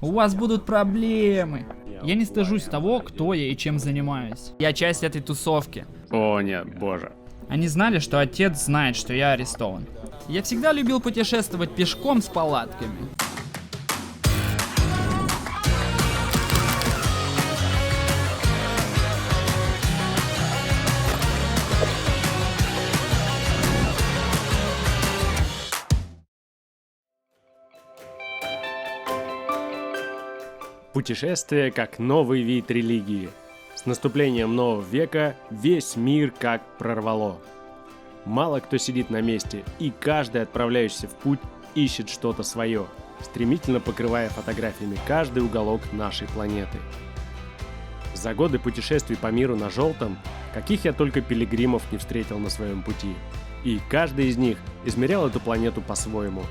У вас будут проблемы. Я не стыжусь того, кто я и чем занимаюсь. Я часть этой тусовки. О нет, боже. Они знали, что отец знает, что я арестован. Я всегда любил путешествовать пешком с палатками. Путешествие как новый вид религии. С наступлением нового века весь мир как прорвало. Мало кто сидит на месте, и каждый, отправляющийся в путь, ищет что-то свое, стремительно покрывая фотографиями каждый уголок нашей планеты. За годы путешествий по миру на желтом, каких я только пилигримов не встретил на своем пути. И каждый из них измерял эту планету по-своему.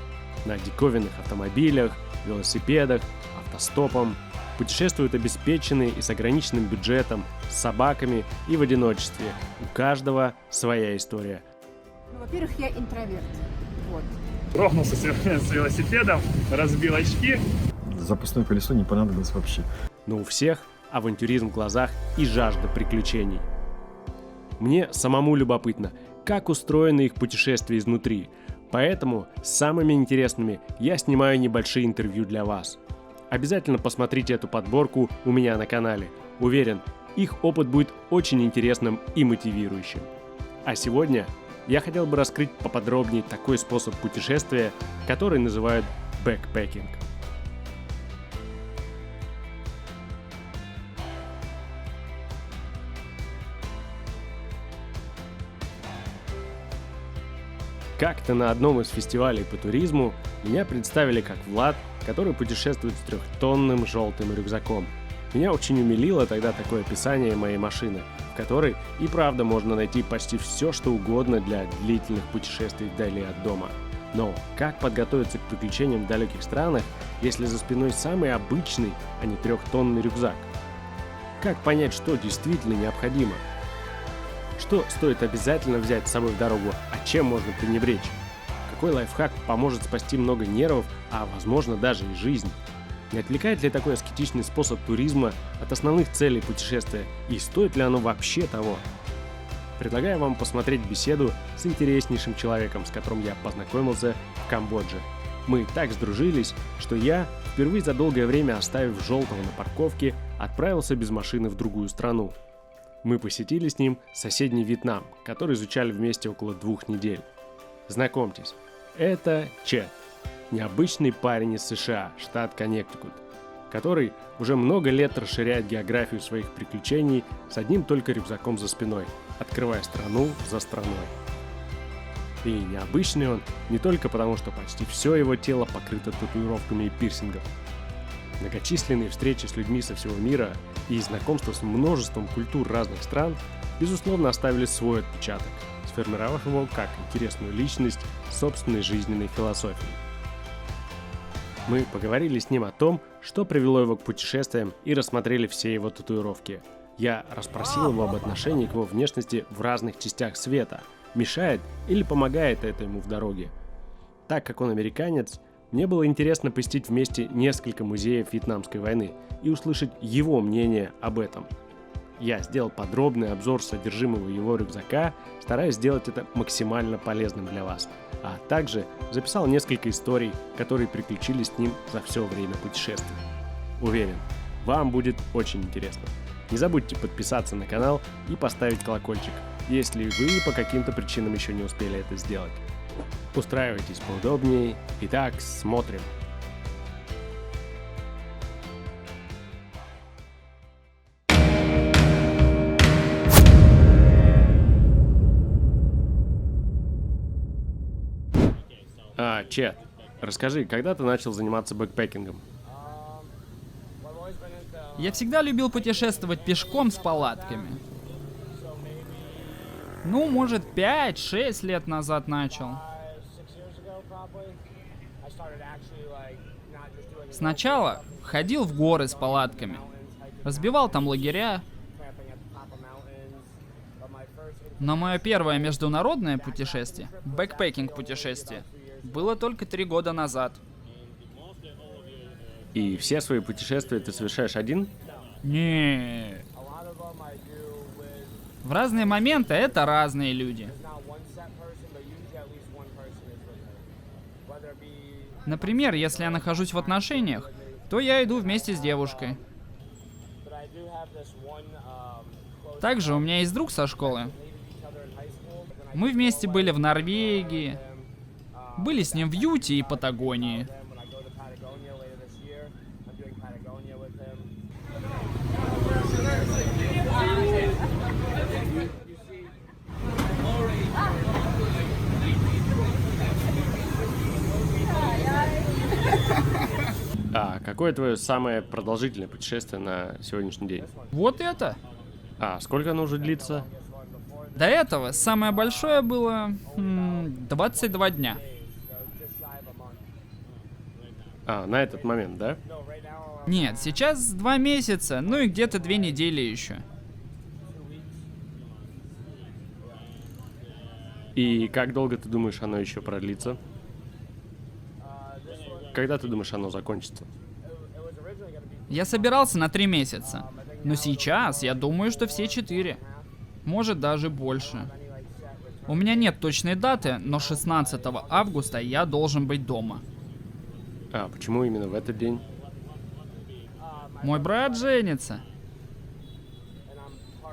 На диковинных автомобилях, велосипедах, автостопом. Путешествуют обеспеченные и с ограниченным бюджетом, с собаками и в одиночестве. У каждого своя история. Ну, во-первых, я интроверт. Вот. Грохнулся с велосипедом, разбил очки. Запасное колесо не понадобилось вообще. Но у всех авантюризм в глазах и жажда приключений. Мне самому любопытно, как устроены их путешествия изнутри. Поэтому с самыми интересными я снимаю небольшие интервью для вас. Обязательно посмотрите эту подборку у меня на канале. Уверен, их опыт будет очень интересным и мотивирующим. А сегодня я хотел бы раскрыть поподробнее такой способ путешествия, который называют бэкпекинг. Как-то на одном из фестивалей по туризму меня представили как Влад, который путешествует с 3-тонным желтым рюкзаком. Меня очень умилило тогда такое описание моей машины, в которой и правда можно найти почти все, что угодно для длительных путешествий вдали от дома. Но как подготовиться к приключениям в далеких странах, если за спиной самый обычный, а не 3-тонный рюкзак? Как понять, что действительно необходимо? Что стоит обязательно взять с собой в дорогу, а чем можно пренебречь? Какой лайфхак поможет спасти много нервов, а возможно даже и жизнь? Не отвлекает ли такой аскетичный способ туризма от основных целей путешествия и стоит ли оно вообще того? Предлагаю вам посмотреть беседу с интереснейшим человеком, с которым я познакомился в Камбодже. Мы так сдружились, что я, впервые за долгое время оставив желтого на парковке, отправился без машины в другую страну. Мы посетили с ним соседний Вьетнам, который изучали вместе около 2 недель. Знакомьтесь, это Чет, необычный парень из США, штат Коннектикут, который уже много лет расширяет географию своих приключений с одним только рюкзаком за спиной, открывая страну за страной. И необычный он не только потому, что почти все его тело покрыто татуировками и пирсингом. Многочисленные встречи с людьми со всего мира и знакомство с множеством культур разных стран, безусловно, оставили свой отпечаток, сформировав его как интересную личность с собственной жизненной философией. Мы поговорили с ним о том, что привело его к путешествиям, и рассмотрели все его татуировки. Я расспросил его об отношении к его внешности в разных частях света, мешает или помогает это ему в дороге. Так как он американец, мне было интересно посетить вместе несколько музеев Вьетнамской войны и услышать его мнение об этом. Я сделал подробный обзор содержимого его рюкзака, стараясь сделать это максимально полезным для вас, а также записал несколько историй, которые приключились с ним за все время путешествия. Уверен, вам будет очень интересно. Не забудьте подписаться на канал и поставить колокольчик, если вы по каким-то причинам еще не успели это сделать. Устраивайтесь поудобнее. Итак, смотрим. Чет, расскажи, когда ты начал заниматься бэкпекингом? Я всегда любил путешествовать пешком с палатками. Ну, может, 5-6 лет назад начал. Сначала ходил в горы с палатками, разбивал там лагеря. Но мое первое международное путешествие, бэкпекинг путешествие, было только 3 года назад. И все свои путешествия ты совершаешь один? Не. В разные моменты это разные люди. Например, если я нахожусь в отношениях, то я иду вместе с девушкой. Также у меня есть друг со школы. Мы вместе были в Норвегии, были с ним в Юте и Патагонии. А какое твое самое продолжительное путешествие на сегодняшний день? Вот это. А сколько оно уже длится? До этого самое большое было 22 дня. А, на этот момент, да? Нет, сейчас 2 месяца, ну и где-то 2 недели еще. И как долго ты думаешь, оно еще продлится? Когда ты думаешь, оно закончится? Я собирался на 3 месяца, но сейчас я думаю, что все 4. Может даже больше. У меня нет точной даты, но 16 августа я должен быть дома. А почему именно в этот день? Мой брат женится.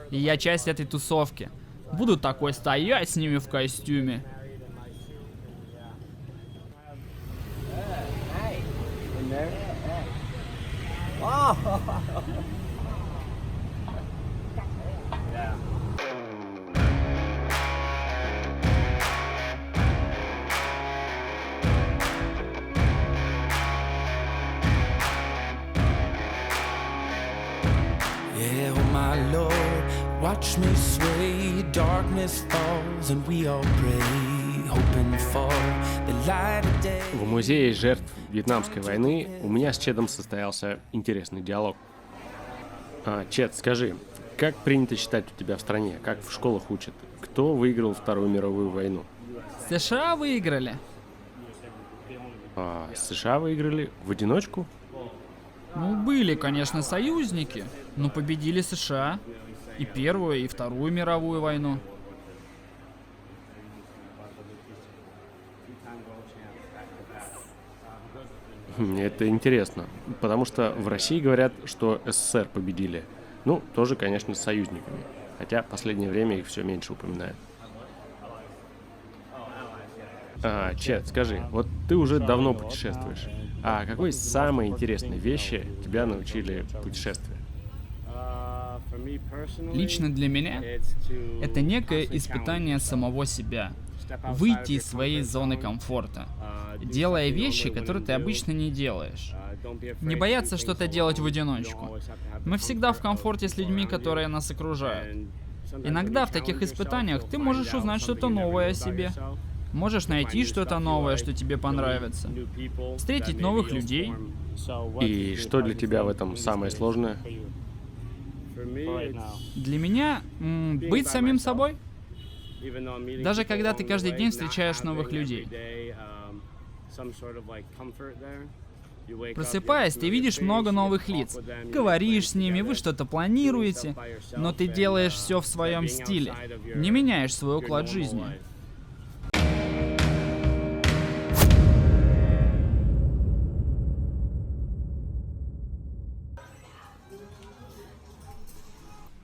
И я часть этой тусовки. Буду такой стоять с ними в костюме. Yeah, oh my Lord, watch me sway, darkness falls and we all pray, hoping for the light of day. В музее жертв Вьетнамской войны у меня с Чедом состоялся интересный диалог. Чед, скажи, как принято считать у тебя в стране? Как в школах учат? Кто выиграл Вторую мировую войну? США выиграли. США выиграли в одиночку? Ну, были, конечно, союзники, но победили США. И Первую, и Вторую мировую войну. Это интересно, потому что в России говорят, что СССР победили. Ну, тоже, конечно, с союзниками. Хотя в последнее время их все меньше упоминают. Чет, скажи, вот ты уже давно путешествуешь. А какой самой интересной вещи тебя научили путешествия? Лично для меня это некое испытание самого себя. Выйти из своей зоны комфорта, делая вещи, которые ты обычно не делаешь. Не бояться что-то делать в одиночку. Мы всегда в комфорте с людьми, которые нас окружают. Иногда в таких испытаниях ты можешь узнать что-то новое о себе. Можешь найти что-то новое, что тебе понравится. Встретить новых людей. И что для тебя в этом самое сложное? Для меня быть самим собой. Даже когда ты каждый день встречаешь новых людей. Просыпаясь, ты видишь много новых лиц. Говоришь с ними, вы что-то планируете, но ты делаешь все в своем стиле. Не меняешь свой уклад жизни.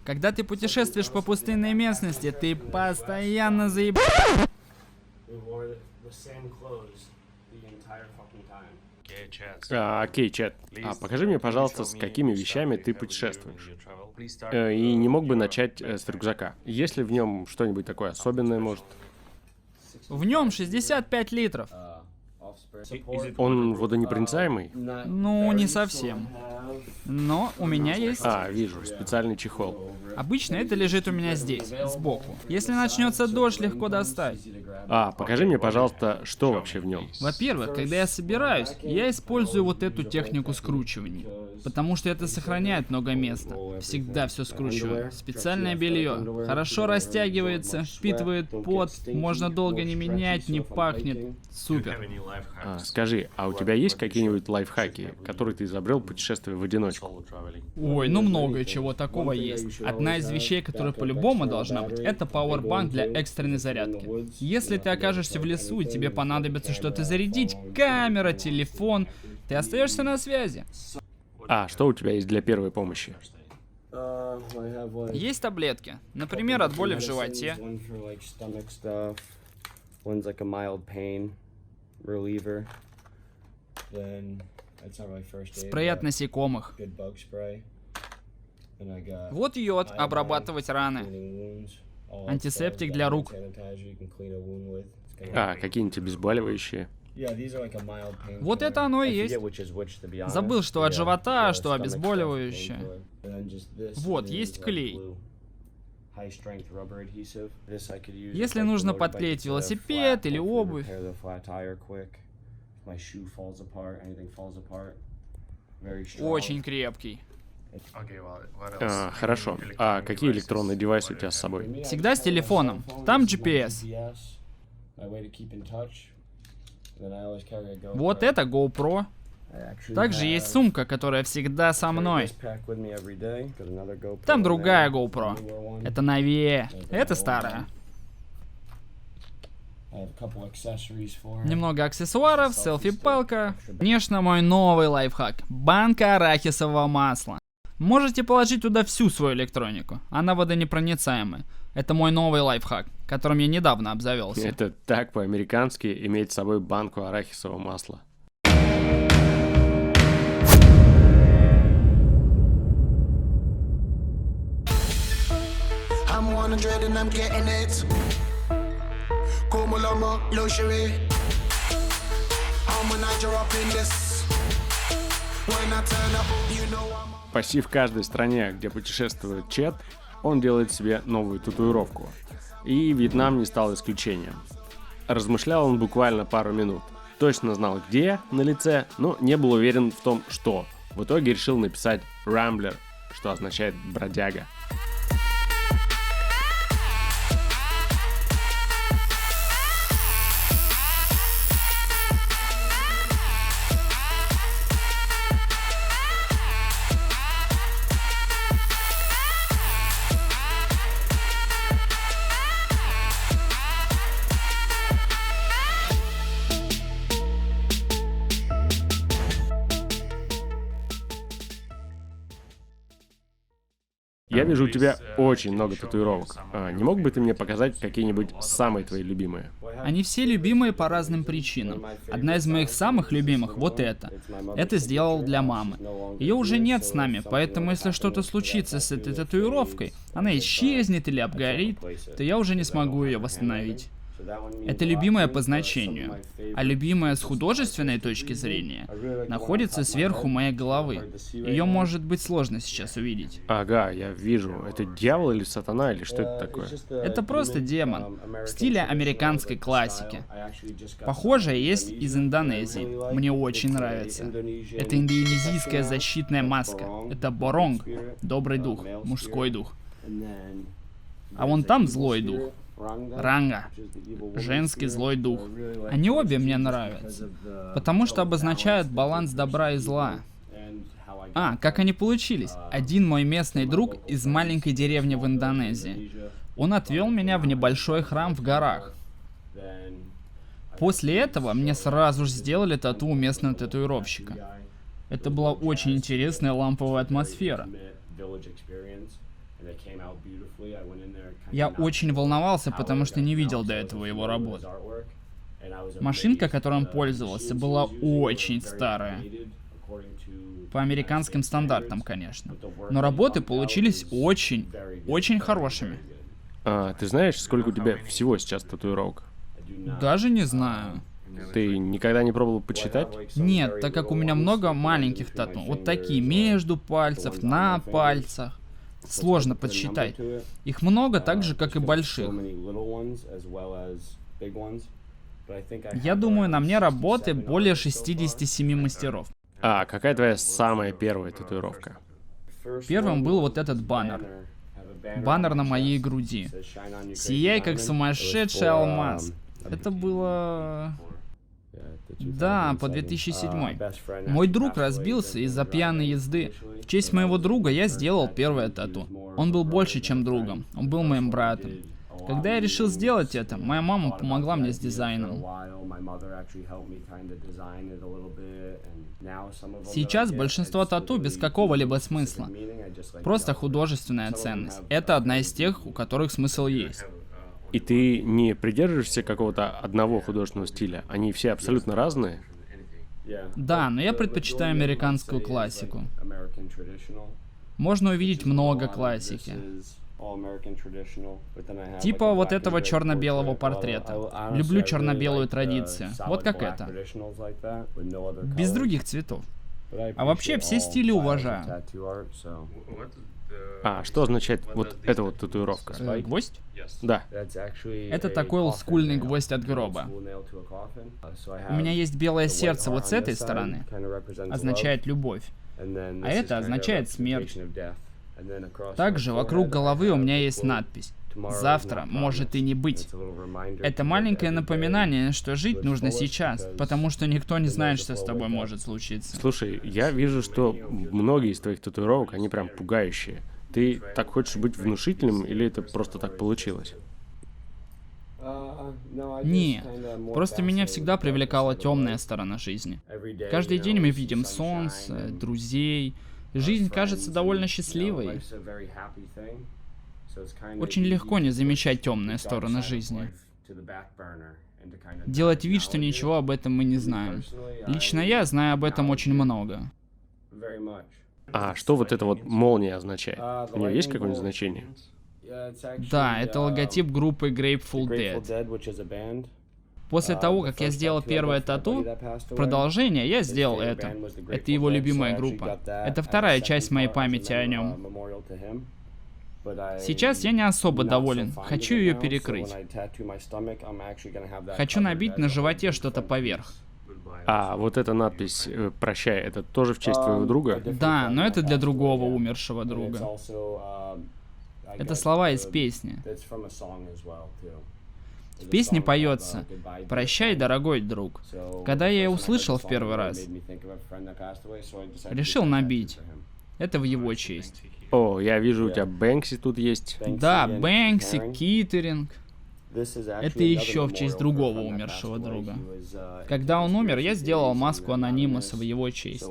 Когда ты путешествуешь по пустынной местности, ты постоянно Окей, Чет. Покажи мне, пожалуйста, с какими вещами ты путешествуешь. И не мог бы начать с рюкзака. Есть ли в нем что-нибудь такое особенное, может? В нем 65 литров. Он водонепроницаемый? Ну, не совсем. Но у меня есть... Вижу, специальный чехол. Обычно это лежит у меня здесь, сбоку. Если начнется дождь, легко достать. Покажи мне, пожалуйста, что вообще в нем. Во-первых, когда я собираюсь, я использую вот эту технику скручивания. Потому что это сохраняет много места. Всегда все скручиваю. Специальное белье. Хорошо растягивается, впитывает пот, можно долго не менять, не пахнет. Супер. Скажи, а у тебя есть какие-нибудь лайфхаки, которые ты изобрел, путешествуя в одиночку? Ой, ну много чего такого есть. Одна из вещей, которая по-любому должна быть, это пауэрбанк для экстренной зарядки. Если ты окажешься в лесу и тебе понадобится что-то зарядить, камера, телефон, ты остаешься на связи. Что у тебя есть для первой помощи? Есть таблетки, например, от боли в животе. Спрей от насекомых. Вот йод, обрабатывать раны. Антисептик для рук. Какие-нибудь обезболивающие? Вот это оно и есть. Забыл, что от живота, что обезболивающее. Вот, есть клей. Если нужно подклеить велосипед или обувь. Очень крепкий. Хорошо. А какие электронные девайсы у тебя с собой? Всегда с телефоном. Там GPS. Вот это GoPro. Также есть сумка, которая всегда со мной. Там другая GoPro. Это новее. Это старая. Немного аксессуаров, селфи-палка. Конечно, мой новый лайфхак. Банка арахисового масла. Можете положить туда всю свою электронику. Она водонепроницаемая. Это мой новый лайфхак, которым я недавно обзавелся. Это так по-американски иметь с собой банку арахисового масла. Почти в каждой стране, где путешествует Чет, он делает себе новую татуировку. И Вьетнам не стал исключением. Размышлял он буквально пару минут. Точно знал, где на лице, но не был уверен в том, что. В итоге решил написать «Рамблер», что означает «бродяга». Я вижу у тебя очень много татуировок. Не мог бы ты мне показать какие-нибудь самые твои любимые? Они все любимые по разным причинам. Одна из моих самых любимых — вот это. Это сделал для мамы. Ее уже нет с нами, поэтому если что-то случится с этой татуировкой, она исчезнет или обгорит, то я уже не смогу ее восстановить. Это любимая по значению, а любимая с художественной точки зрения находится сверху моей головы. Ее может быть сложно сейчас увидеть. Ага, я вижу. Это дьявол или сатана, или что это такое? Это просто демон, в стиле американской классики. Похожее есть из Индонезии. Мне очень нравится. Это индонезийская защитная маска. Это боронг, добрый дух, мужской дух. А вон там злой дух. Ранга. Женский злой дух. Они обе мне нравятся, потому что обозначают баланс добра и зла. Как они получились? Один мой местный друг из маленькой деревни в Индонезии. Он отвел меня в небольшой храм в горах. После этого мне сразу же сделали тату у местного татуировщика. Это была очень интересная ламповая атмосфера. Я очень волновался, потому что не видел до этого его работ. Машинка, которой он пользовался, была очень старая. По американским стандартам, конечно. Но работы получились очень хорошими. Ты знаешь, сколько у тебя всего сейчас татуировок? Даже не знаю. Ты никогда не пробовал почитать? Нет, так как у меня много маленьких тату. Вот такие между пальцев, на пальцах. Сложно подсчитать. Их много, так же, как и больших. Я думаю, на мне работы более 67 мастеров. А какая твоя самая первая татуировка? Первым был вот этот баннер. Баннер на моей груди. «Сияй, как сумасшедший алмаз». Это было... Да, по 2007. Мой друг разбился из-за пьяной езды. В честь моего друга я сделал первое тату. Он был больше, чем другом. Он был моим братом. Когда я решил сделать это, моя мама помогла мне с дизайном. Сейчас большинство тату без какого-либо смысла. Просто художественная ценность. Это одна из тех, у которых смысл есть. И ты не придерживаешься какого-то одного художественного стиля? Они все абсолютно разные? Да, но я предпочитаю американскую классику. Можно увидеть много классики. Типа вот этого черно-белого портрета. Люблю черно-белую традицию. Вот как это. Без других цветов. А вообще все стили уважаю. А что означает вот эта вот татуировка? Гвоздь? Да. Это такой олдскульный гвоздь от гроба. У меня есть белое сердце вот с этой стороны. Означает любовь. А это означает смерть. Также вокруг головы у меня есть надпись «Завтра может и не быть». Это маленькое напоминание, что жить нужно сейчас, потому что никто не знает, что с тобой может случиться. Слушай, я вижу, что многие из твоих татуировок, они прям пугающие. Ты так хочешь быть внушительным, или это просто так получилось? Не, просто меня всегда привлекала темная сторона жизни. Каждый день мы видим солнце, друзей. Жизнь кажется довольно счастливой. Очень легко не замечать темные стороны жизни. Делать вид, что ничего об этом мы не знаем. Лично я знаю об этом очень много. А что вот эта вот молния означает? У нее есть какое-нибудь значение? Да, это логотип группы Grateful Dead. После того, как я сделал первое тату, в продолжение я сделал это. Это его любимая группа. Это вторая часть моей памяти о нем. Сейчас я не особо доволен. Хочу ее перекрыть. Хочу набить на животе что-то поверх. А вот эта надпись «Прощай», это тоже в честь твоего друга? Да, но это для другого умершего друга. Это слова из песни. В песне поется «Прощай, дорогой друг». Когда я ее услышал в первый раз, решил набить. Это в его честь. О, я вижу, у тебя Бэнкси тут есть. Да, Бэнкси, Киттеринг. Это еще в честь другого умершего друга. Когда он умер, я сделал маску анонимуса в его честь.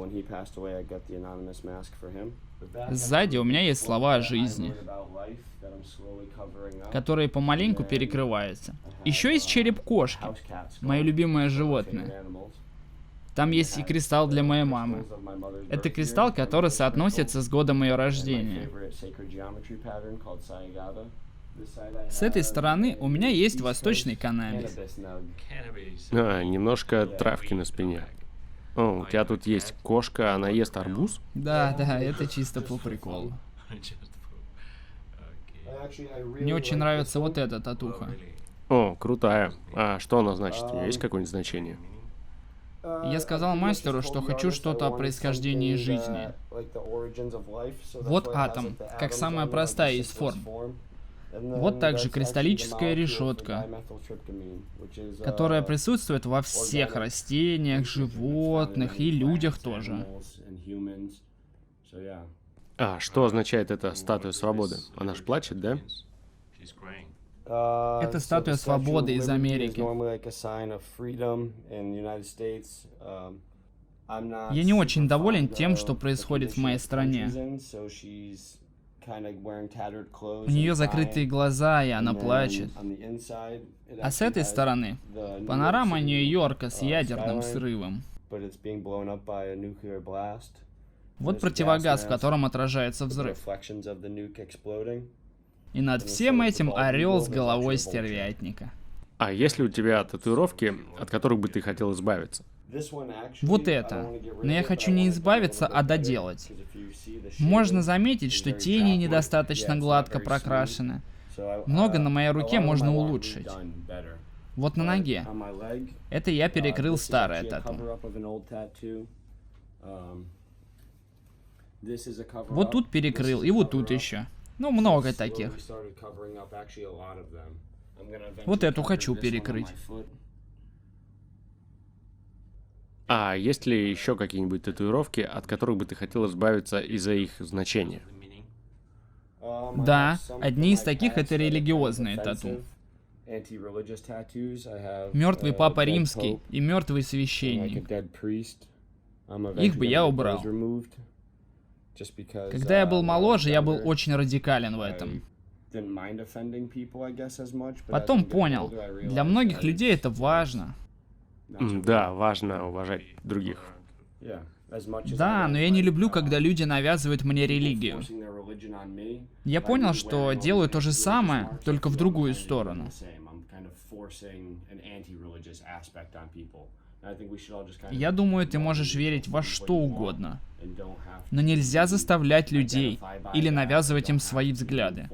Сзади у меня есть слова о жизни, которые помаленьку перекрываются. Еще есть череп кошки, мое любимое животное. Там есть и кристалл для моей мамы. Это кристалл, который соотносится с годом ее рождения. С этой стороны у меня есть восточный каннабис. Немножко травки на спине. О, у тебя тут есть кошка, она ест арбуз? Да, это чисто по приколу. Мне очень нравится вот эта татуха. О, крутая. А что она значит? У нее есть какое-нибудь значение? Я сказал мастеру, что хочу что-то о происхождении жизни. Вот атом, как самая простая из форм. Вот также кристаллическая решетка, которая присутствует во всех растениях, животных и людях тоже. А что означает эта статуя свободы? Она ж плачет, да? Это статуя свободы из Америки. Я не очень доволен тем, что происходит в моей стране. У нее закрытые глаза, и она плачет. А с этой стороны панорама Нью-Йорка с ядерным взрывом. Вот противогаз, в котором отражается взрыв. И над всем этим орел с головой стервятника. А есть ли у тебя татуировки, от которых бы ты хотел избавиться? Вот это. Но я хочу не избавиться, а доделать. Можно заметить, что тени недостаточно гладко прокрашены. Много на моей руке можно улучшить. Вот на ноге. Это я перекрыл старое тату. Вот тут перекрыл, и вот тут еще. Ну, много таких. Вот эту хочу перекрыть. А есть ли еще какие-нибудь татуировки, от которых бы ты хотел избавиться из-за их значения? Да, одни из таких это религиозные тату. Мертвый Папа Римский и мертвый священник. Их бы я убрал. Когда я был моложе, я был очень радикален в этом. Потом понял, для многих людей это важно. Да, важно уважать других. Да, но я не люблю, когда люди навязывают мне религию. Я понял, что делаю то же самое, только в другую сторону. Я думаю, ты можешь верить во что угодно. Но нельзя заставлять людей или навязывать им свои взгляды.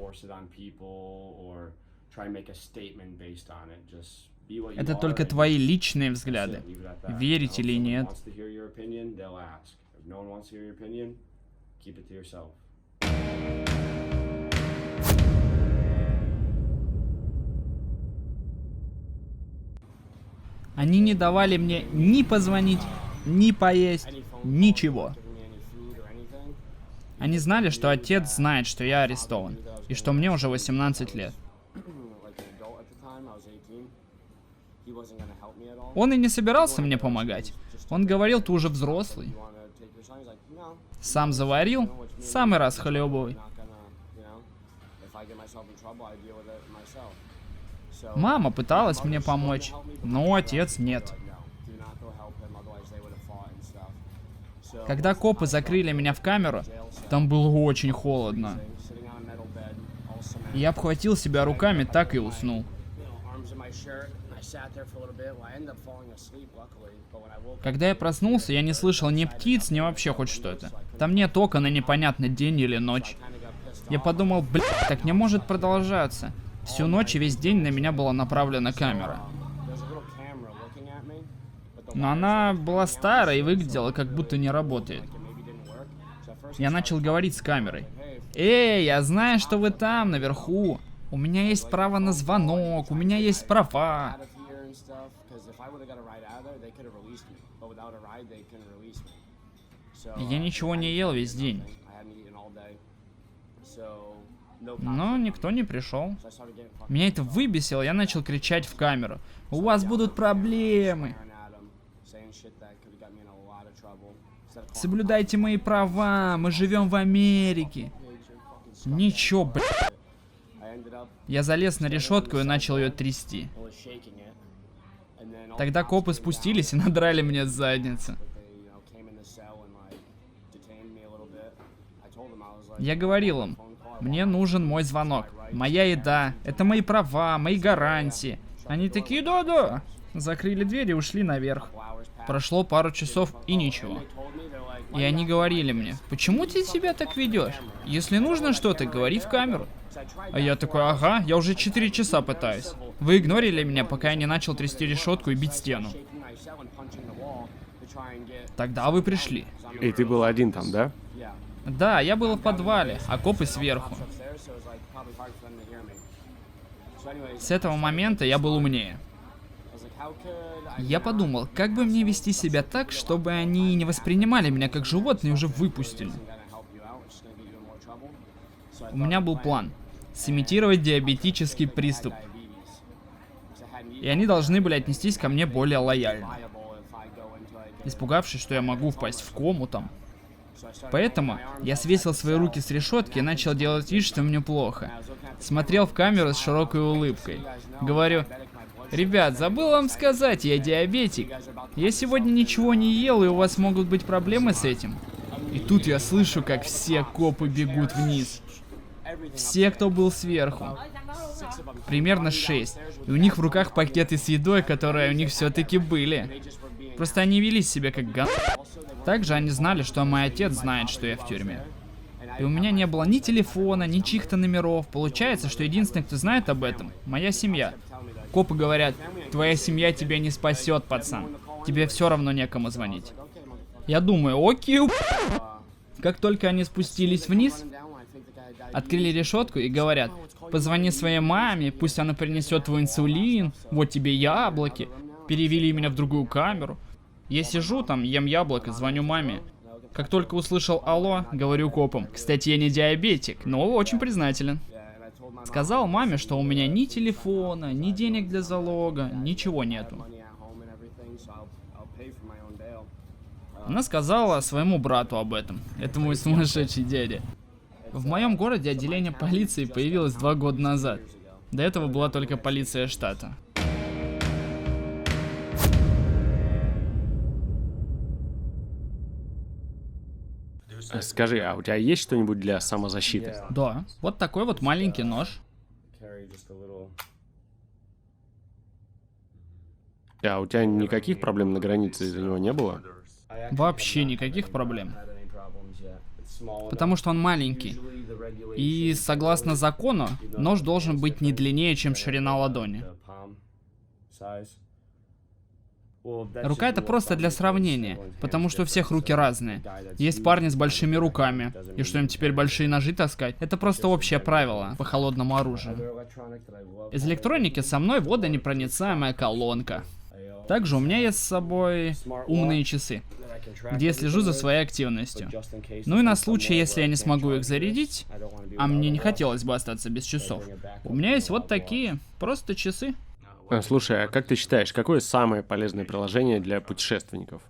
Это только твои личные взгляды. Верить или нет. Они не давали мне ни позвонить, ни поесть, ничего. Они знали, что отец знает, что я арестован, и что мне уже 18 лет. Он и не собирался мне помогать. Он говорил, ты уже взрослый. Сам заварил, сам и расхлебывай. Мама пыталась мне помочь, но отец нет. Когда копы закрыли меня в камеру, там было очень холодно. Я обхватил себя руками, так и уснул. Когда я проснулся, я не слышал ни птиц, ни вообще хоть что-то. Там нет окон, и непонятно, день или ночь. Я подумал, блядь, так не может продолжаться. Всю ночь и весь день на меня была направлена камера. Но она была старая и выглядела, как будто не работает. Я начал говорить с камерой. «Эй, я знаю, что вы там, наверху. У меня есть право на звонок, у меня есть права». Я ничего не ел весь день. Но никто не пришел. Меня это выбесило, я начал кричать в камеру. «У вас будут проблемы. Соблюдайте мои права, мы живем в Америке». Ничего, блядь. Я залез на решетку и начал ее трясти. Тогда копы спустились и надрали мне задницу. Я говорил им, мне нужен мой звонок, моя еда, это мои права, мои гарантии. Они такие, да-да. Закрыли дверь и ушли наверх. Прошло пару часов и ничего. И они говорили мне, почему ты себя так ведешь? Если нужно что-то, говори в камеру. А я такой, ага, я уже 4 часа пытаюсь. Вы игнорили меня, пока я не начал трясти решетку и бить стену. Тогда вы пришли. И ты был один там, да? Да, я был в подвале, а копы сверху. С этого момента я был умнее. Я подумал, как бы мне вести себя так, чтобы они не воспринимали меня как животное и уже выпустили. У меня был план. Сымитировать диабетический приступ. И они должны были отнестись ко мне более лояльно. Испугавшись, что я могу впасть в кому там. Поэтому я свесил свои руки с решетки и начал делать вид, что мне плохо. Смотрел в камеру с широкой улыбкой. Говорю, ребят, забыл вам сказать, я диабетик. Я сегодня ничего не ел, и у вас могут быть проблемы с этим. И тут я слышу, как все копы бегут вниз. Все, кто был сверху. Примерно 6. И у них в руках пакеты с едой, которые у них все-таки были. Просто они вели себя как Также они знали, что мой отец знает, что я в тюрьме. И у меня не было ни телефона, ни чьих-то номеров. Получается, что единственный, кто знает об этом, моя семья. Копы говорят: твоя семья тебя не спасет, пацан. Тебе все равно некому звонить. Я думаю, окей. Как только они спустились вниз, открыли решетку и говорят: позвони своей маме, пусть она принесет твой инсулин, вот тебе яблоки. Перевели меня в другую камеру. Я сижу там, ем яблоко, звоню маме. Как только услышал алло, говорю копам: кстати, я не диабетик, но очень признателен. Сказал маме, что у меня ни телефона, ни денег для залога, ничего нету. Она сказала своему брату об этом. Это мой сумасшедший дядя. В моем городе отделение полиции появилось 2 года назад. До этого была только полиция штата. Скажи, а у тебя есть что-нибудь для самозащиты? Да, вот такой вот маленький нож. А у тебя никаких проблем на границе из-за него не было? Вообще никаких проблем. Потому что он маленький. И согласно закону, нож должен быть не длиннее, чем ширина ладони. Рука — это просто для сравнения, потому что у всех руки разные. Есть парни с большими руками, и что им теперь большие ножи таскать? Это просто общее правило по холодному оружию. Из электроники со мной водонепроницаемая колонка. Также у меня есть с собой умные часы, где я слежу за своей активностью. Ну и на случай, если я не смогу их зарядить, а мне не хотелось бы остаться без часов, у меня есть вот такие, просто часы. Слушай, а как ты считаешь, какое самое полезное приложение для путешественников?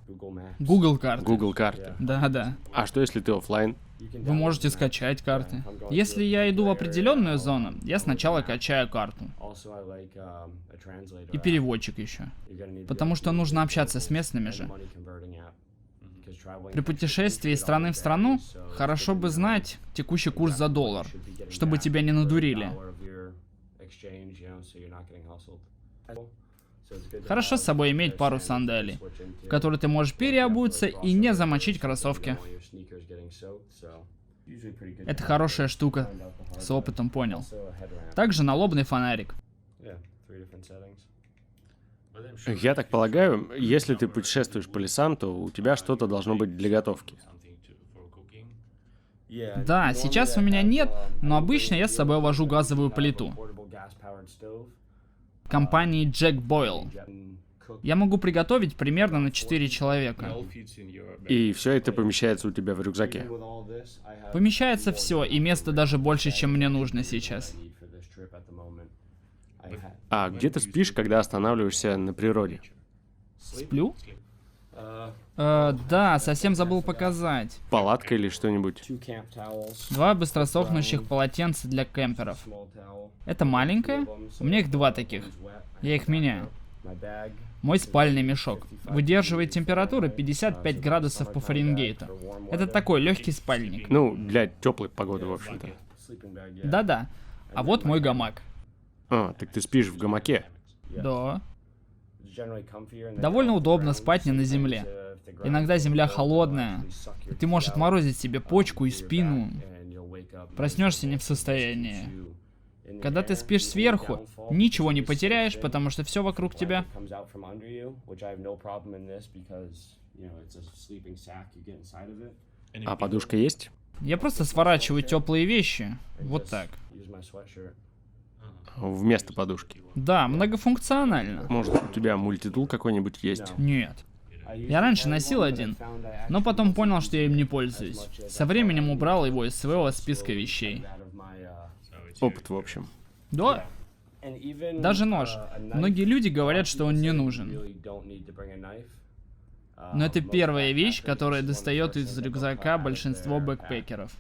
Google карты. Google карты. Да. А что если ты оффлайн? Вы можете скачать карты. Если я иду в определенную зону, я сначала качаю карту. И переводчик еще. Потому что нужно общаться с местными же. При путешествии из страны в страну хорошо бы знать текущий курс за доллар, чтобы тебя не надурили. Хорошо с собой иметь пару сандалий, в которые ты можешь переобуться и не замочить кроссовки. Это хорошая штука, с опытом понял. Также налобный фонарик. Я так полагаю, если ты путешествуешь по лесам, то у тебя что-то должно быть для готовки. Да, сейчас у меня нет, но обычно я с собой вожу газовую плиту. Компании Jack Boyle. Я могу приготовить примерно на 4 человека. И все это помещается у тебя в рюкзаке? Помещается все, и места даже больше, чем мне нужно сейчас. А где ты спишь, когда останавливаешься на природе? Сплю? Да, совсем забыл показать. Палатка или что-нибудь? 2 быстросохнущих полотенца для кемперов. Это маленькое? У меня их 2 таких. Я их меняю. Мой спальный мешок выдерживает температуру 55 градусов по Фаренгейту. Это такой легкий спальник. Ну, для теплой погоды, в общем-то. Да. А вот мой гамак. А, так ты спишь в гамаке? Да. Довольно удобно спать не на земле. Иногда земля холодная, и ты можешь отморозить себе почку и спину. Проснешься не в состоянии. Когда ты спишь сверху, ничего не потеряешь, потому что все вокруг тебя. А подушка есть? Я просто сворачиваю теплые вещи. Вот так. Вместо подушки. Да, многофункционально. Может, у тебя мультитул какой-нибудь есть? Нет. Я раньше носил один, но потом понял, что я им не пользуюсь. Со временем убрал его из своего списка вещей. Опыт, в общем. Да. Даже нож. Многие люди говорят, что он не нужен. Но это первая вещь, которая достает из рюкзака большинство бэкпекеров.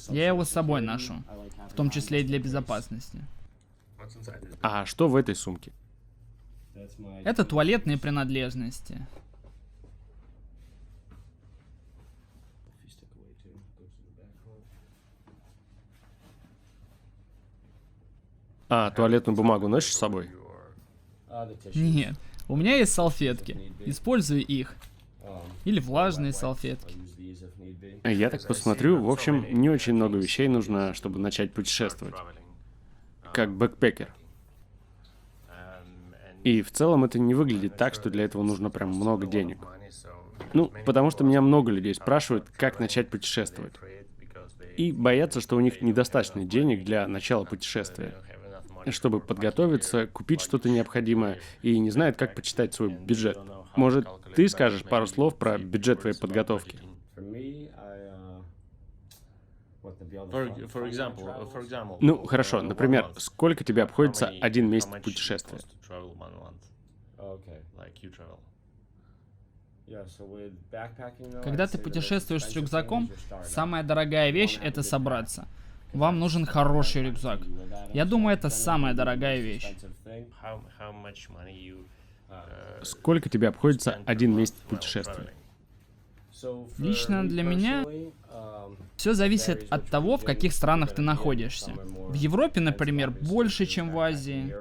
Я его с собой ношу, в том числе и для безопасности. А что в этой сумке? Это туалетные принадлежности. А туалетную бумагу носишь с собой? Нет, У меня есть салфетки. Использую их. Или влажные салфетки. Я так посмотрю, в общем, не очень много вещей нужно, чтобы начать путешествовать. Как бэкпекер. И в целом это не выглядит так, что для этого нужно прям много денег. Ну, потому что меня много людей спрашивают, как начать путешествовать. И боятся, что у них недостаточно денег для начала путешествия. Чтобы подготовиться, купить что-то необходимое, и не знают, как почитать свой бюджет. Может, ты скажешь пару слов про бюджет твоей подготовки? Ну, хорошо, например, сколько тебе обходится один месяц путешествия? Когда ты путешествуешь с рюкзаком, самая дорогая вещь — это собраться. Вам нужен хороший рюкзак. Я думаю, это самая дорогая вещь. Сколько тебе обходится один месяц путешествия? Лично для меня все зависит от того, в каких странах ты находишься. В Европе, например, больше, чем в Азии.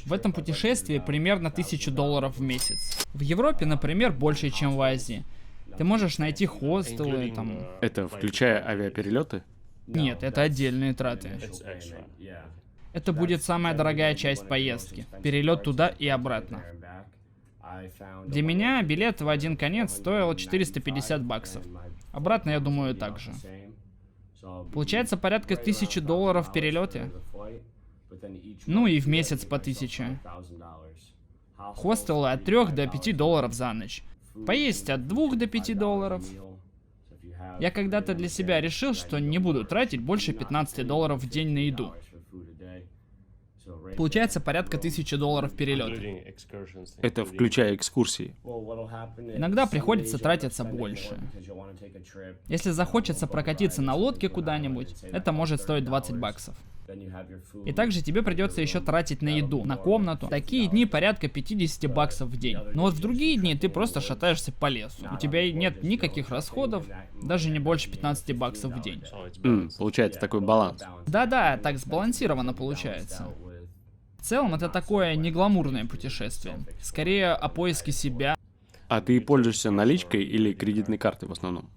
В этом путешествии примерно $1000 в месяц. В Европе, например, больше, чем в Азии. Ты можешь найти хостелы, там... Это включая авиаперелеты? Нет, это отдельные траты. Это будет самая дорогая часть поездки. Перелет туда и обратно. Для меня билет в один конец стоил $450. Обратно, я думаю, так же. Получается порядка $1000 в перелете. Ну и в месяц по 1000. Хостелы от $3 до $5 за ночь. Поесть от $2 до $5. Я когда-то для себя решил, что не буду тратить больше $15 в день на еду. Получается порядка $1000 перелет. Это включая экскурсии. Иногда приходится тратиться больше. Если захочется прокатиться на лодке куда-нибудь, это может стоить $20. И также тебе придется еще тратить на еду, на комнату. Такие дни порядка $50 в день. Но вот в другие дни ты просто шатаешься по лесу. У тебя нет никаких расходов, даже не больше $15 в день. Получается такой баланс. Да-да, так сбалансированно получается. В целом это такое негламурное путешествие. Скорее о поиске себя. А ты пользуешься наличкой или кредитной картой в основном?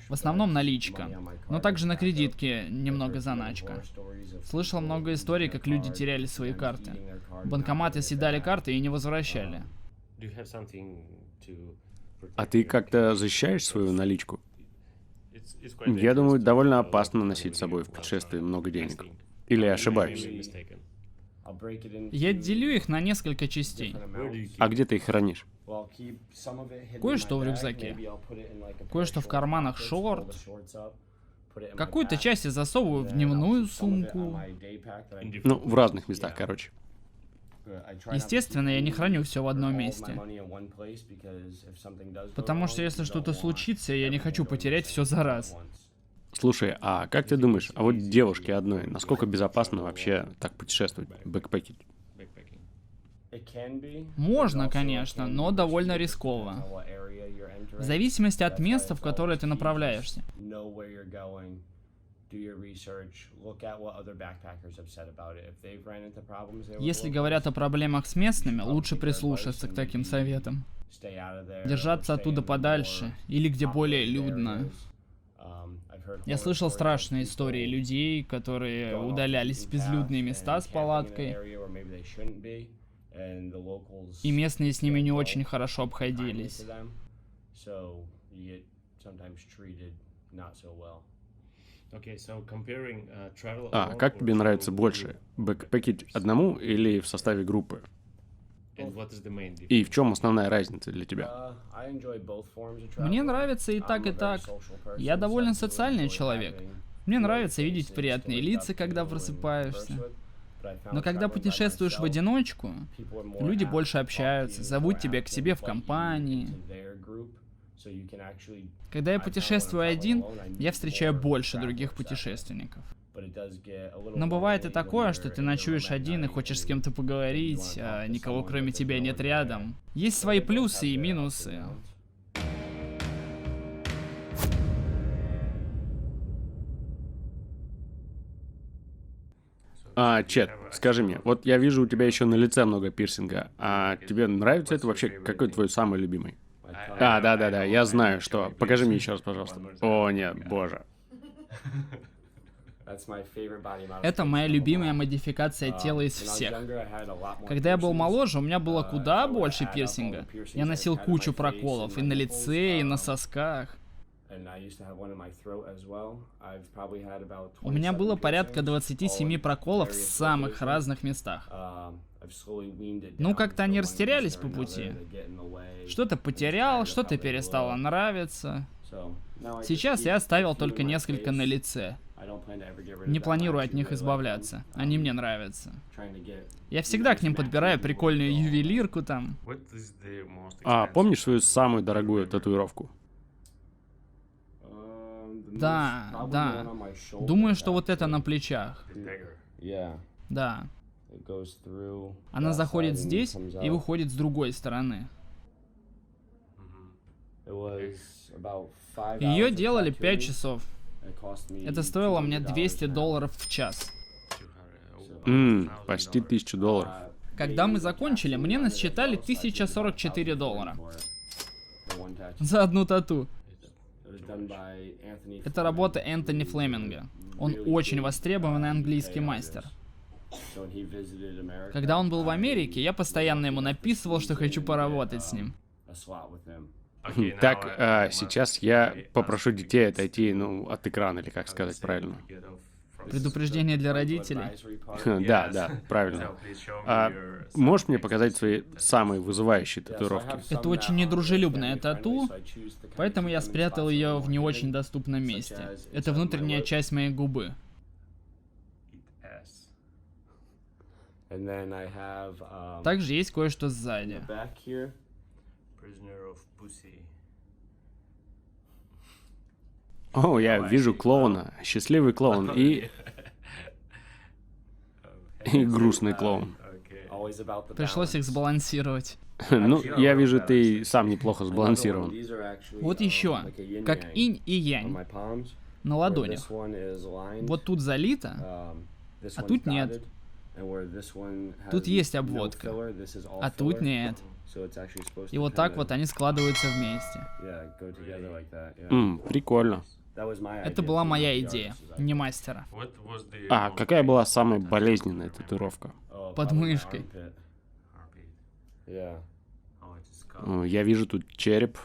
В основном наличка, но также на кредитке немного заначка. Слышал много историй, как люди теряли свои карты. Банкоматы съедали карты и не возвращали. А ты как-то защищаешь свою наличку? Я думаю, довольно опасно носить с собой в путешествии много денег. Или я ошибаюсь? Я делю их на несколько частей. А где ты их хранишь? Кое-что в рюкзаке, кое-что в карманах шорт. Какую-то часть я засовываю в дневную сумку. Ну, в разных местах, короче. Естественно, я не храню все в одном месте. Потому что если что-то случится, я не хочу потерять все за раз. Слушай, а как ты думаешь, а вот девушке одной, насколько безопасно вообще так путешествовать, бэкпэкить? Можно, конечно, но довольно рисково. В зависимости от места, в которое ты направляешься. Если говорят о проблемах с местными, лучше прислушаться к таким советам. Держаться оттуда подальше, или где более людно. Я слышал страшные истории людей, которые удалялись в безлюдные места с палаткой, и местные с ними не очень хорошо обходились. А как тебе нравится больше, бэкпэкить одному или в составе группы? И в чем основная разница для тебя? Мне нравится и так, и так. Я довольно социальный человек. Мне нравится видеть приятные лица, когда просыпаешься. Но когда путешествуешь в одиночку, люди больше общаются, зовут тебя к себе в компании. Когда я путешествую один, я встречаю больше других путешественников. Но бывает и такое, что ты ночуешь один и хочешь с кем-то поговорить, а никого кроме тебя нет рядом. Есть свои плюсы и минусы. Чет, скажи мне, вот я вижу, у тебя еще на лице много пирсинга, а тебе нравится это вообще? Какой твой самый любимый? Да, я знаю, что. Покажи мне еще раз, пожалуйста. О, нет, боже. Это моя любимая модификация тела из всех. Когда я был моложе, у меня было куда больше пирсинга. Я носил кучу проколов и на лице, и на сосках. У меня было порядка 27 проколов в самых разных местах. Ну, как-то они растерялись по пути. Что-то потерял, что-то перестало нравиться. Сейчас я оставил только несколько на лице. Не планирую от них избавляться. Они мне нравятся. Я всегда к ним подбираю прикольную ювелирку там. Помнишь свою самую дорогую татуировку? Да. Думаю, что вот это на плечах. Да. Она заходит здесь и выходит с другой стороны. Ее делали 5 часов. Это стоило мне $200 в час. Почти $1000. Когда мы закончили, мне насчитали $1044 за одну тату. Это работа Энтони Флеминга. Он очень востребованный английский мастер. Когда он был в Америке, я постоянно ему написывал, что хочу поработать с ним. Так, сейчас я попрошу детей отойти, от экрана, или как сказать правильно. Предупреждение для родителей. Да, правильно. Можешь мне показать свои самые вызывающие татуировки? Это очень недружелюбная тату, поэтому я спрятал ее в не очень доступном месте. Это внутренняя часть моей губы. Также есть кое-что сзади. О, я вижу клоуна. Счастливый клоун и грустный клоун. Пришлось их сбалансировать. Я вижу, ты сам неплохо сбалансирован. Вот еще, как инь и янь на ладонях. Вот тут залито, а тут нет. Тут есть обводка, а тут нет. И вот так вот они складываются вместе. Прикольно. Это была моя идея, не мастера. Какая была самая болезненная татуировка? Под мышкой. Я вижу тут череп.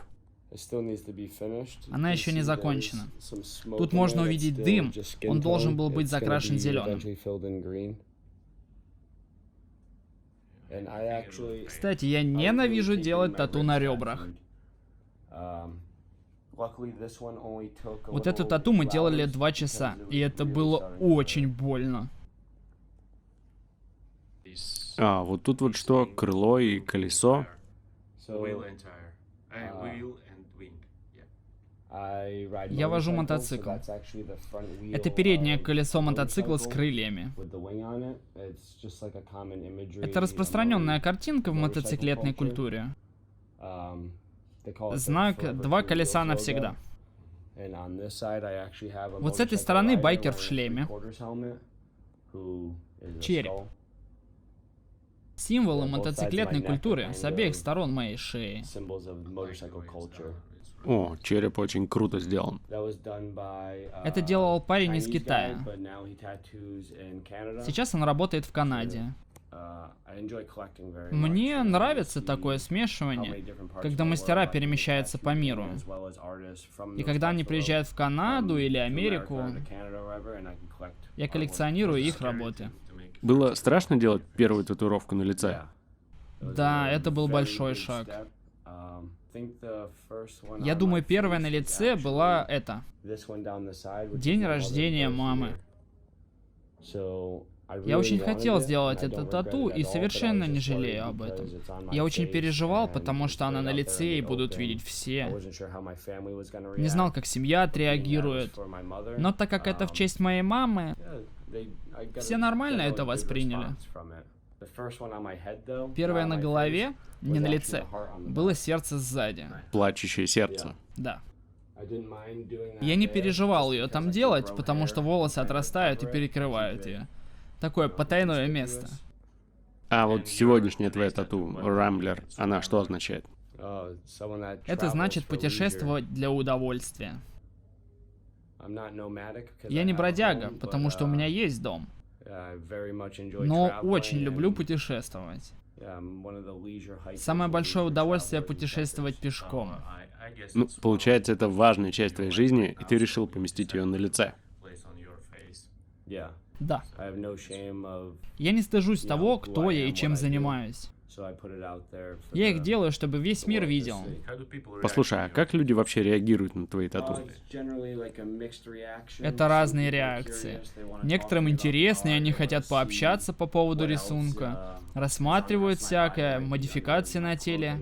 Она еще не закончена. Тут можно увидеть дым, он должен был быть закрашен зеленым. Кстати, я ненавижу делать тату на ребрах. Вот эту тату мы делали 2 часа, и это было очень больно. Вот тут вот что, крыло и колесо. Я вожу мотоцикл. Это переднее колесо мотоцикла с крыльями. Это распространенная картинка в мотоциклетной культуре. Знак «Два колеса навсегда». Вот с этой стороны байкер в шлеме. Череп. Символы мотоциклетной культуры с обеих сторон моей шеи. Череп очень круто сделан. Это делал парень из Китая. Сейчас он работает в Канаде. Мне нравится такое смешивание, когда мастера перемещаются по миру. И когда они приезжают в Канаду или Америку, я коллекционирую их работы. Было страшно делать первую татуировку на лице? Да, это был большой шаг. Я думаю, первая на лице была это. День рождения мамы. Я очень хотел сделать это тату и совершенно не жалею об этом. Я очень переживал, потому что она на лице и будут видеть все. Не знал, как семья отреагирует. Но так как это в честь моей мамы, все нормально это восприняли. Первое на голове, не на лице, было сердце сзади. Плачущее сердце. Да. Я не переживал ее там делать, потому что волосы отрастают и перекрывают ее. Такое потайное место. А вот сегодняшняя твоя тату, Рамблер, она что означает? Это значит путешествовать для удовольствия. Я не бродяга, потому что у меня есть дом. Но очень люблю путешествовать. Самое большое удовольствие путешествовать пешком. Ну, получается, это важная часть твоей жизни, и ты решил поместить ее на лице. Да. Я не стыжусь того, кто я и чем занимаюсь. Я их делаю, чтобы весь мир видел. Послушай, а как люди вообще реагируют на твои тату? Это разные реакции. Некоторым интересно, и они хотят пообщаться по поводу рисунка. Рассматривают всякое, модификации на теле.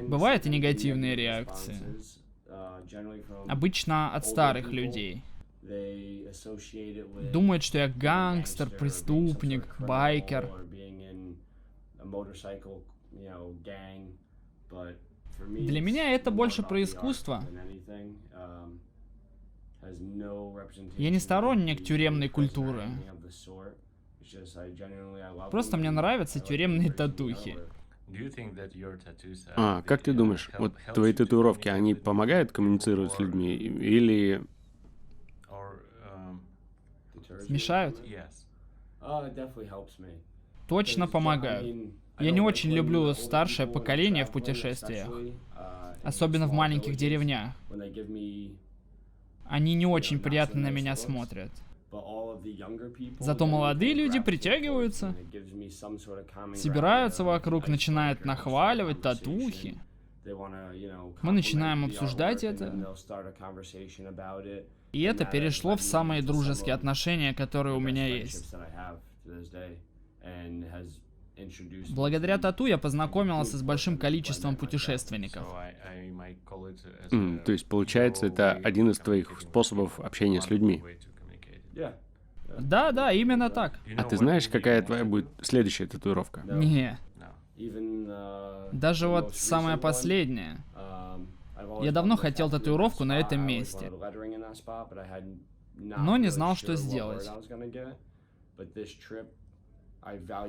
Бывают и негативные реакции. Обычно от старых людей. Думают, что я гангстер, преступник, байкер. Для меня это больше про искусство. Я не сторонник тюремной культуры. Просто мне нравятся тюремные татухи. А, как ты думаешь, вот твои татуировки, они помогают коммуницировать с людьми? Или... Мешают? Точно помогают. Я не очень люблю старшее поколение в путешествиях. Особенно в маленьких деревнях. Они не очень приятно на меня смотрят. Зато молодые люди притягиваются, собираются вокруг, начинают нахваливать татухи. Мы начинаем обсуждать это. И это перешло в самые дружеские отношения, которые у меня есть. Благодаря тату я познакомился с большим количеством путешественников. То есть, получается, это один из твоих способов общения с людьми? Да, именно так. А ты знаешь, какая твоя будет следующая татуировка? Не. Даже вот самая последняя. Я давно хотел татуировку на этом месте, но не знал, что сделать.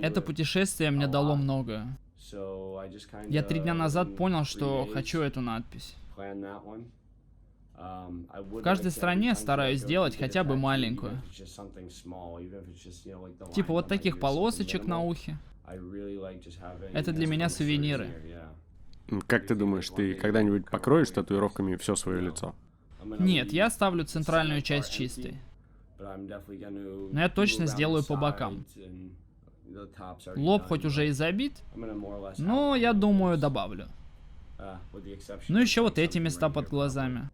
Это путешествие мне дало многое. Я 3 дня назад понял, что хочу эту надпись. В каждой стране стараюсь сделать хотя бы маленькую. Типа вот таких полосочек на ухе. Это для меня сувениры. Как ты думаешь, ты когда-нибудь покроешь татуировками все свое лицо? Нет, я оставлю центральную часть чистой. Но я точно сделаю по бокам. Лоб хоть уже и забит, но я думаю, добавлю. Ну еще вот эти места под глазами.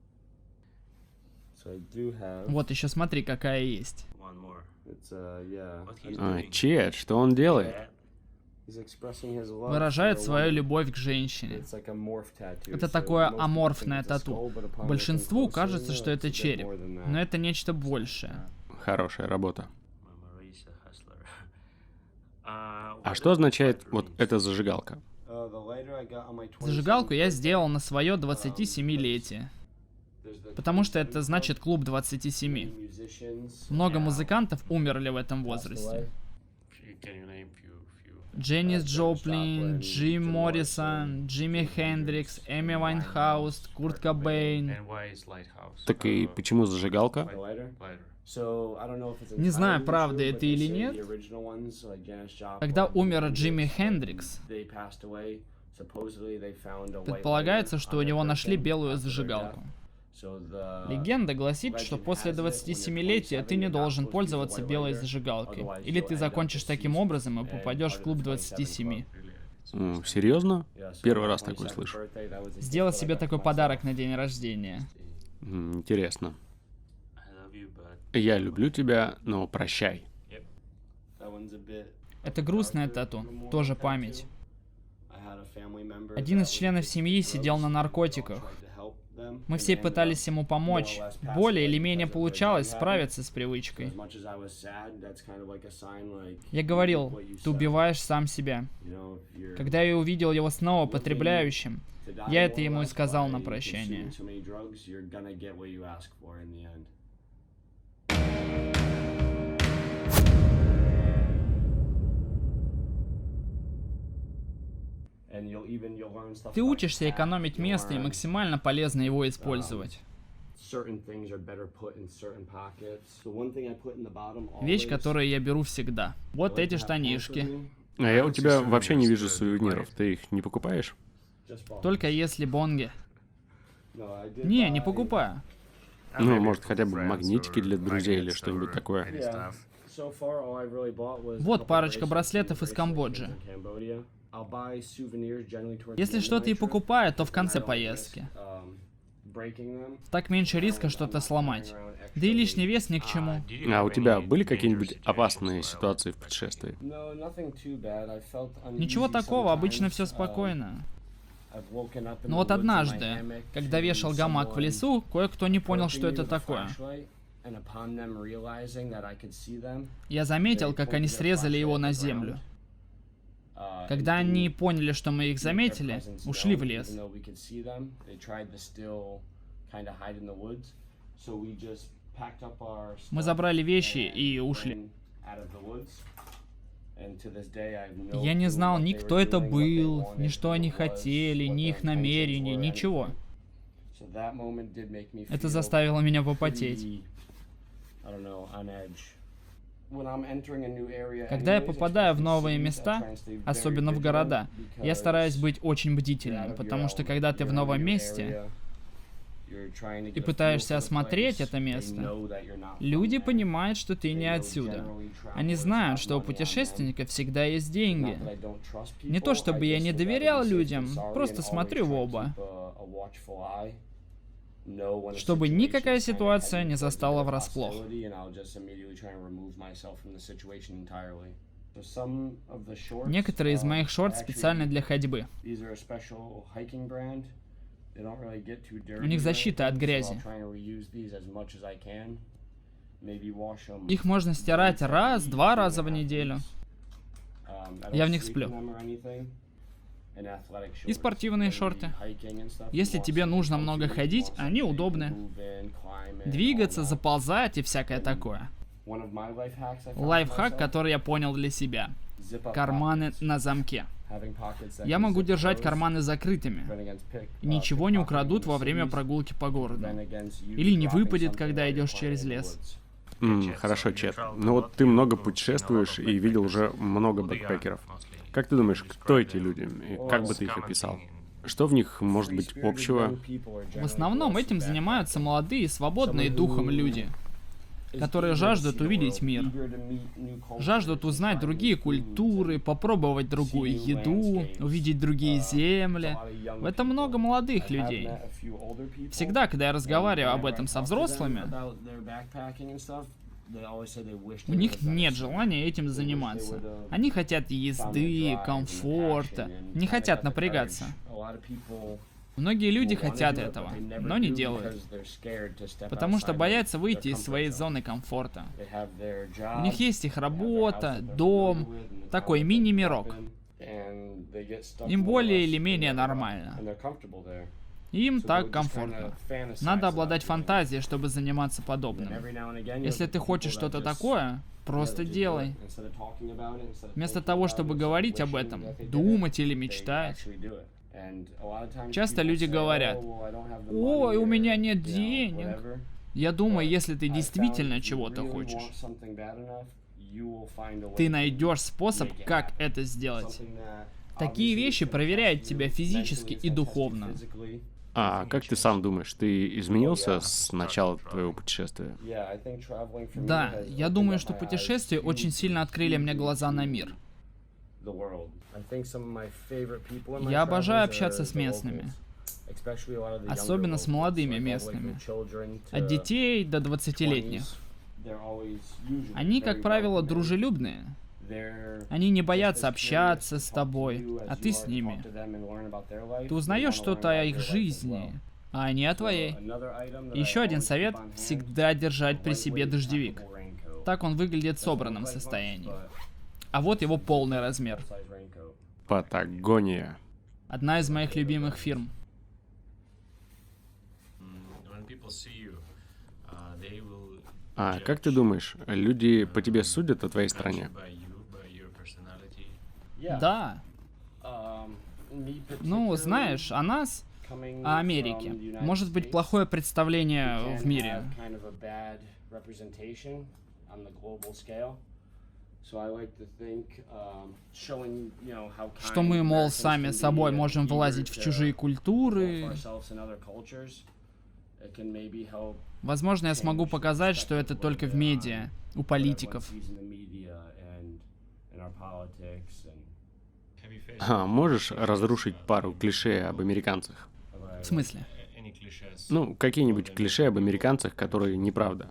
Вот еще смотри, какая есть. Чет, что он делает? Выражает свою любовь к женщине. Это такое аморфное тату. Большинству кажется, что это череп, но это нечто большее. Хорошая работа. А что означает вот эта зажигалка? Зажигалку я сделал на свое 27-летие. Потому что это значит клуб 27. Много музыкантов умерли в этом возрасте. Дженнис Джоплин, Джим Моррисон, Джимми Хендрикс, Эми Вайнхаус, Курт Кобейн. Так и почему зажигалка? Не знаю, правда это или нет. Когда умер Джимми Хендрикс, предполагается, что у него нашли белую зажигалку. Легенда гласит, что после 27-летия ты не должен пользоваться белой зажигалкой. Или ты закончишь таким образом и попадешь в клуб 27. Серьезно? Первый раз такой слышу. Сделай себе такой подарок на день рождения. Интересно. Я люблю тебя, но прощай. Это грустная тату, тоже память. Один из членов семьи сидел на наркотиках. Мы все пытались ему помочь. Более или менее получалось справиться с привычкой. Я говорил, ты убиваешь сам себя. Когда я увидел его снова потребляющим, я это ему и сказал на прощание. Ты учишься экономить место и максимально полезно его использовать. Вещь, которую я беру всегда. Вот эти штанишки. А я у тебя вообще не вижу сувениров. Ты их не покупаешь? Только если бонги. Не покупаю. Ну, может, хотя бы магнитики для друзей или что-нибудь такое. Вот парочка браслетов из Камбоджи. Если что-то и покупаю, то в конце поездки. Так меньше риска что-то сломать. Да и лишний вес ни к чему. А у тебя были какие-нибудь опасные ситуации в путешествии? Ничего такого, обычно все спокойно. Но вот однажды, когда вешал гамак в лесу, кое-кто не понял, что это такое. Я заметил, как они срезали его на землю. Когда они поняли, что мы их заметили, ушли в лес. Мы забрали вещи и ушли. Я не знал ни кто это был, ни что они хотели, ни их намерения, ничего. Это заставило меня попотеть. Когда я попадаю в новые места, особенно в города, я стараюсь быть очень бдительным, потому что когда ты в новом месте и пытаешься осмотреть это место, люди понимают, что ты не отсюда. Они знают, что у путешественника всегда есть деньги. Не то чтобы я не доверял людям, просто смотрю в оба, чтобы никакая ситуация не застала врасплох. Некоторые из моих шорт специально для ходьбы. У них защита от грязи. Их можно стирать раз-два раза в неделю. Я в них сплю. И спортивные шорты. Если тебе нужно много ходить, они удобны. Двигаться, заползать и всякое такое. Лайфхак, который я понял для себя. Карманы на замке. Я могу держать карманы закрытыми. И ничего не украдут во время прогулки по городу. Или не выпадет, когда идешь через лес. Хорошо, Чет. Ну вот ты много путешествуешь и видел уже много бэкпекеров. Как ты думаешь, кто эти люди? И как бы ты их описал? Что в них может быть общего? В основном этим занимаются молодые, свободные духом люди, которые жаждут увидеть мир, жаждут узнать другие культуры, попробовать другую еду, увидеть другие земли. В этом много молодых людей. Всегда, когда я разговариваю об этом со взрослыми, у них нет желания этим заниматься. Они хотят езды, комфорта, не хотят напрягаться. Многие люди хотят этого, но не делают, потому что боятся выйти из своей зоны комфорта. У них есть их работа, дом, такой мини-мирок. Им более или менее нормально. Им так комфортно. Надо обладать фантазией, чтобы заниматься подобным. Если ты хочешь что-то такое, просто делай. Вместо того, чтобы говорить об этом, думать или мечтать. Часто люди говорят: «Ой, у меня нет денег». Я думаю, если ты действительно чего-то хочешь, ты найдешь способ, как это сделать. Такие вещи проверяют тебя физически и духовно. А как ты сам думаешь, ты изменился с начала твоего путешествия? Да, я думаю, что путешествия очень сильно открыли мне глаза на мир. Я обожаю общаться с местными, особенно с молодыми местными, от детей до 20-летних. Они, как правило, дружелюбные. Они не боятся общаться с тобой, а ты с ними. Ты узнаешь что-то о их жизни, а не о твоей. Еще один совет — всегда держать при себе дождевик. Так он выглядит в собранном состоянии. А вот его полный размер. Патагония. Одна из моих любимых фирм. А как ты думаешь, люди по тебе судят о твоей стране? Да. Ну, знаешь, о нас, о Америке, может быть плохое представление в мире. Что мы, мол, сами собой можем влазить в чужие культуры. Возможно, я смогу показать, что это только в медиа, у политиков. А можешь разрушить пару клише об американцах? В смысле? Ну, какие-нибудь клише об американцах, которые неправда.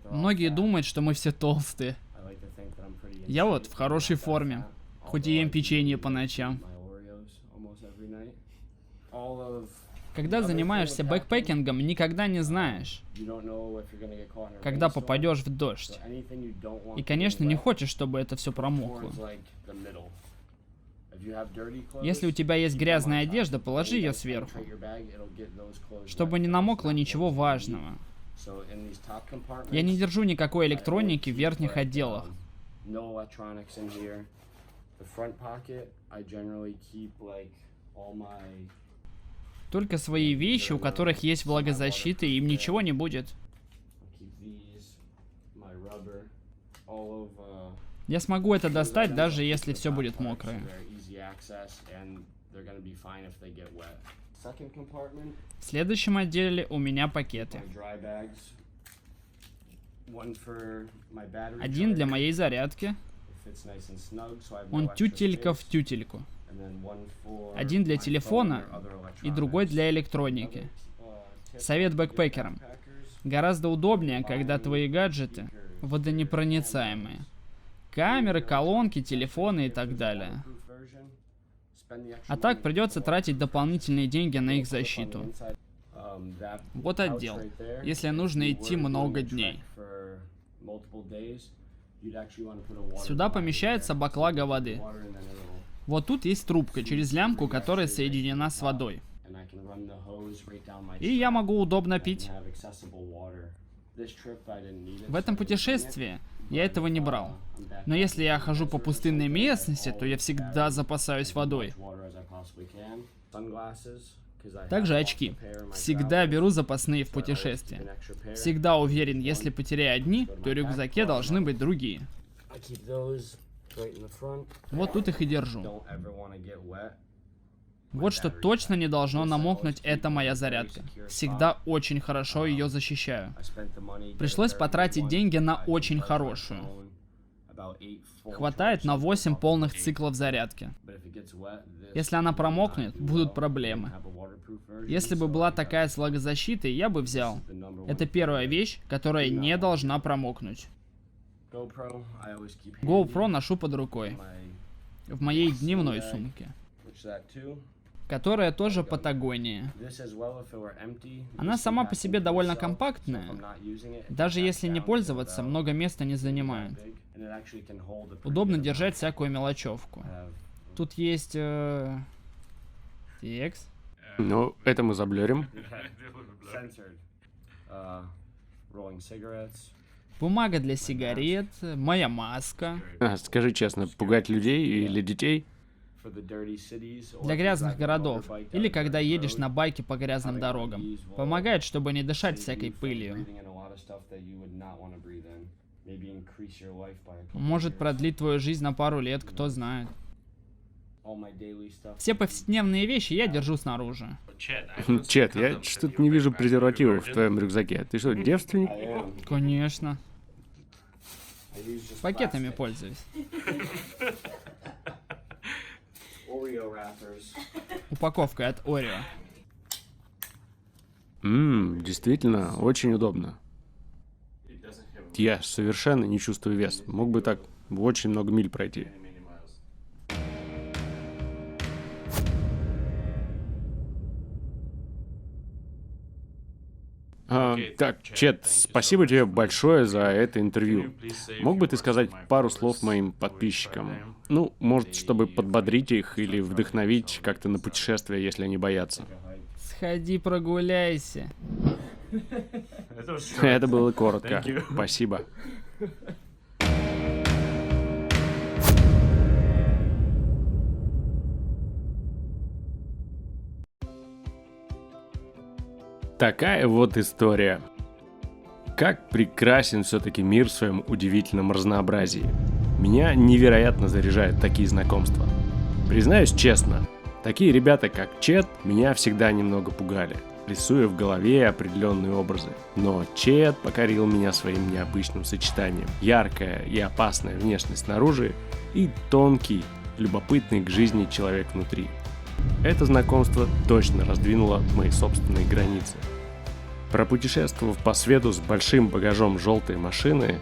Многие думают, что мы все толстые. Я вот в хорошей форме, хоть и ем печенье по ночам. Когда занимаешься бэкпэкингом, никогда не знаешь, когда попадешь в дождь. И, конечно, не хочешь, чтобы это все промокло. Если у тебя есть грязная одежда, положи ее сверху, чтобы не намокло ничего важного. Я не держу никакой электроники в верхних отделах. Только свои вещи, у которых есть влагозащита, и им ничего не будет. Я смогу это достать, даже если все будет мокрое. В следующем отделе у меня пакеты. Один для моей зарядки. Он тютелька в тютельку. Один для телефона и другой для электроники. Совет бэкпэкерам. Гораздо удобнее, когда твои гаджеты водонепроницаемые. Камеры, колонки, телефоны и так далее. А так придется тратить дополнительные деньги на их защиту. Вот отдел. Если нужно идти много дней. Сюда помещается баклага воды. Вот тут есть трубка через лямку, которая соединена с водой. И я могу удобно пить. В этом путешествии я этого не брал. Но если я хожу по пустынной местности, то я всегда запасаюсь водой. Также очки. Всегда беру запасные в путешествии. Всегда уверен, если потеряю одни, то в рюкзаке должны быть другие. Вот тут их и держу. Вот что точно не должно намокнуть, это моя зарядка. Всегда очень хорошо ее защищаю. Пришлось потратить деньги на очень хорошую. Хватает на 8 полных циклов зарядки. Если она промокнет, будут проблемы. Если бы была такая с влагозащитой, я бы взял. Это первая вещь, которая не должна промокнуть. GoPro ношу под рукой. В моей дневной сумке. Которая тоже Патагония. Она сама по себе довольно компактная. Даже если не пользоваться, много места не занимает. Удобно держать всякую мелочевку. Тут есть... текст. Ну, это мы заблюрим. Бумага для сигарет, моя маска. Скажи честно, пугать людей или детей? Для грязных городов. Или когда едешь на байке по грязным дорогам. Помогает, чтобы не дышать всякой пылью. Может продлить твою жизнь на пару лет, кто знает. Все повседневные вещи я держу снаружи. Чет, я что-то не вижу презервативов в твоем рюкзаке. Ты что, девственник? Конечно. Пакетами пользуюсь. Упаковка от Орео. Действительно, очень удобно. Я совершенно не чувствую вес. Мог бы так очень много миль пройти. Так, Чет, спасибо тебе большое за это интервью. Мог бы ты сказать пару слов моим подписчикам? Ну, может, чтобы подбодрить их или вдохновить как-то на путешествие, если они боятся. Сходи прогуляйся. Это было коротко. Спасибо. Такая вот история. Как прекрасен все-таки мир в своем удивительном разнообразии. Меня невероятно заряжают такие знакомства. Признаюсь честно, такие ребята, как Чет, меня всегда немного пугали, рисуя в голове определенные образы. Но Чет покорил меня своим необычным сочетанием. Яркая и опасная внешность снаружи и тонкий, любопытный к жизни человек внутри. Это знакомство точно раздвинуло мои собственные границы. Пропутешествовав по свету с большим багажом желтой машины,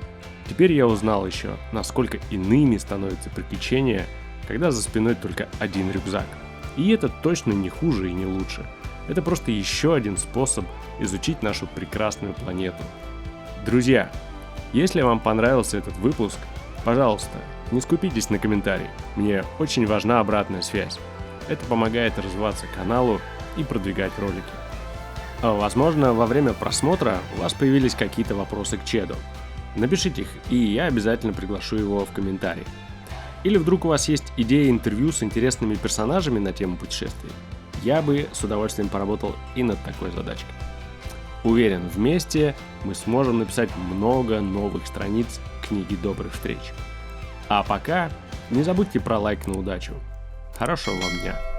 теперь я узнал еще, насколько иными становятся приключения, когда за спиной только один рюкзак. И это точно не хуже и не лучше. Это просто еще один способ изучить нашу прекрасную планету. Друзья, если вам понравился этот выпуск, пожалуйста, не скупитесь на комментарий. Мне очень важна обратная связь. Это помогает развиваться каналу и продвигать ролики. Возможно, во время просмотра у вас появились какие-то вопросы к Чеду. Напишите их, и я обязательно приглашу его в комментарии. Или вдруг у вас есть идея интервью с интересными персонажами на тему путешествий. Я бы с удовольствием поработал и над такой задачкой. Уверен, вместе мы сможем написать много новых страниц книги добрых встреч. А пока не забудьте про лайк на удачу. Хорошего вам дня!